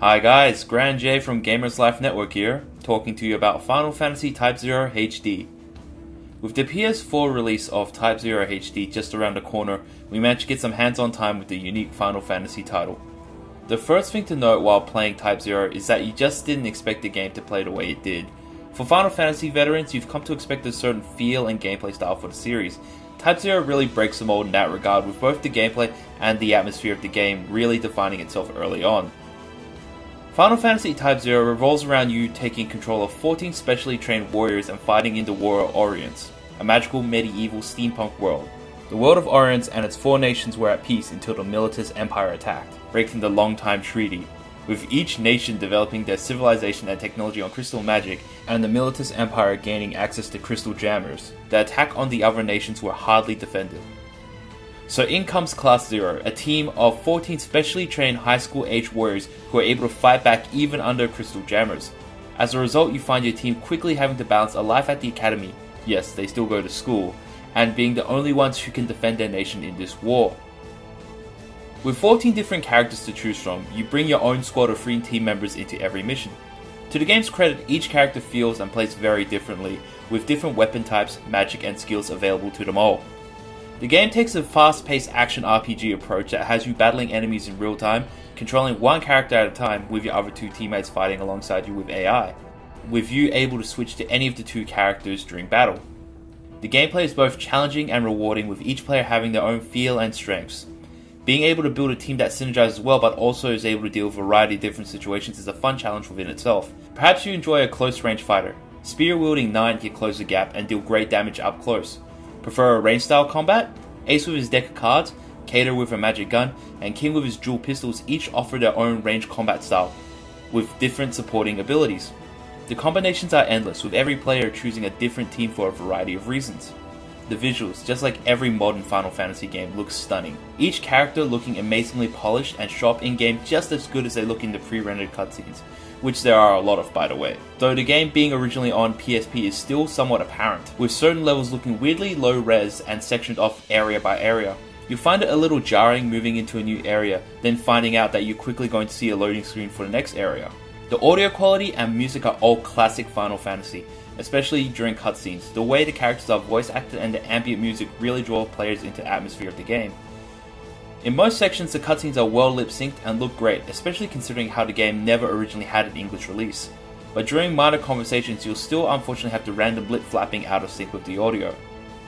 Hi guys, Grand J from Gamers Life Network here, talking to you about Final Fantasy Type-0 HD. With the PS4 release of Type-0 HD just around the corner, we managed to get some hands-on time with the unique Final Fantasy title. The first thing to note while playing Type-0 is that you just didn't expect the game to play the way it did. For Final Fantasy veterans, you've come to expect a certain feel and gameplay style for the series. Type-0 really breaks the mold in that regard, with both the gameplay and the atmosphere of the game really defining itself early on. Final Fantasy Type-0 revolves around you taking control of 14 specially trained warriors and fighting in the War of Orients, a magical medieval steampunk world. The world of Orients and its 4 nations were at peace until the Militus Empire attacked, breaking the long-time treaty, with each nation developing their civilization and technology on crystal magic, and the Militus Empire gaining access to crystal jammers. The attack on the other nations were hardly defended. So in comes Class 0, a team of 14 specially trained high school age warriors who are able to fight back even under crystal jammers. As a result, you find your team quickly having to balance a life at the academy, yes, they still go to school, and being the only ones who can defend their nation in this war. With 14 different characters to choose from, you bring your own squad of 3 team members into every mission. To the game's credit, each character feels and plays very differently, with different weapon types, magic and skills available to them all. The game takes a fast-paced action RPG approach that has you battling enemies in real time, controlling one character at a time with your other 2 teammates fighting alongside you with AI, with you able to switch to any of the 2 characters during battle. The gameplay is both challenging and rewarding, with each player having their own feel and strengths. Being able to build a team that synergizes well but also is able to deal with a variety of different situations is a fun challenge within itself. Perhaps you enjoy a close-range fighter. Spear-wielding Knight can close the gap and deal great damage up close. Prefer a range style combat? Ace with his deck of cards, Kato with a magic gun, and King with his dual pistols each offer their own range combat style, with different supporting abilities. The combinations are endless, with every player choosing a different team for a variety of reasons. The visuals, just like every modern Final Fantasy game, look stunning. Each character looking amazingly polished and sharp in-game, just as good as they look in the pre-rendered cutscenes, which there are a lot of by the way. Though the game being originally on PSP is still somewhat apparent, with certain levels looking weirdly low res and sectioned off area by area. You'll find it a little jarring moving into a new area, then finding out that you're quickly going to see a loading screen for the next area. The audio quality and music are all classic Final Fantasy, especially during cutscenes. The way the characters are voice acted and the ambient music really draw players into the atmosphere of the game. In most sections, the cutscenes are well lip-synced and look great, especially considering how the game never originally had an English release. But during minor conversations, you'll still unfortunately have the random lip flapping out of sync with the audio.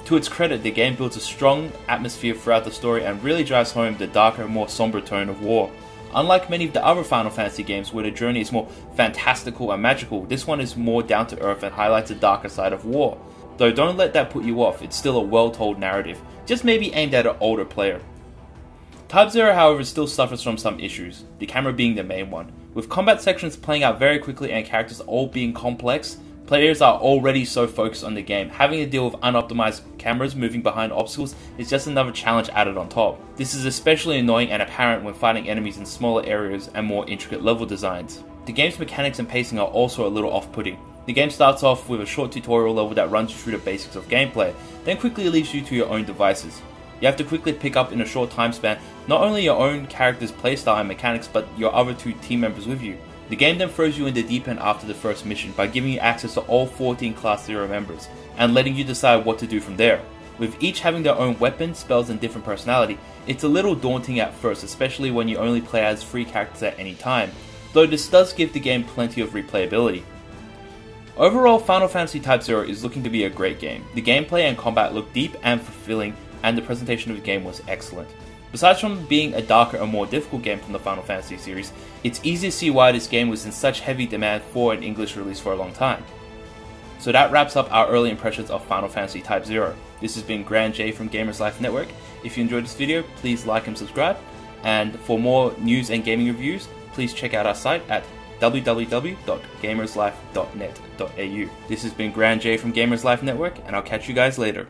To its credit, the game builds a strong atmosphere throughout the story and really drives home the darker, more somber tone of war. Unlike many of the other Final Fantasy games where the journey is more fantastical and magical, this one is more down to earth and highlights the darker side of war. Though don't let that put you off, it's still a well-told narrative, just maybe aimed at an older player. Type-0, however, still suffers from some issues, the camera being the main one. With combat sections playing out very quickly and characters all being complex, players are already so focused on the game. Having to deal with unoptimized cameras moving behind obstacles is just another challenge added on top. This is especially annoying and apparent when fighting enemies in smaller areas and more intricate level designs. The game's mechanics and pacing are also a little off-putting. The game starts off with a short tutorial level that runs you through the basics of gameplay, then quickly leaves you to your own devices. You have to quickly pick up in a short time span not only your own character's playstyle and mechanics, but your other 2 team members with you. The game then throws you in the deep end after the first mission by giving you access to all 14 Class 0 members, and letting you decide what to do from there. With each having their own weapons, spells and different personality, it's a little daunting at first, especially when you only play as 3 characters at any time, though this does give the game plenty of replayability. Overall, Final Fantasy Type-0 is looking to be a great game. The gameplay and combat look deep and fulfilling, and the presentation of the game was excellent. Besides from being a darker and more difficult game from the Final Fantasy series, it's easy to see why this game was in such heavy demand for an English release for a long time. So that wraps up our early impressions of Final Fantasy Type-0. This has been Grand J from Gamers Life Network. If you enjoyed this video, please like and subscribe. And for more news and gaming reviews, please check out our site at www.gamerslife.net.au. This has been Grand J from Gamers Life Network, and I'll catch you guys later.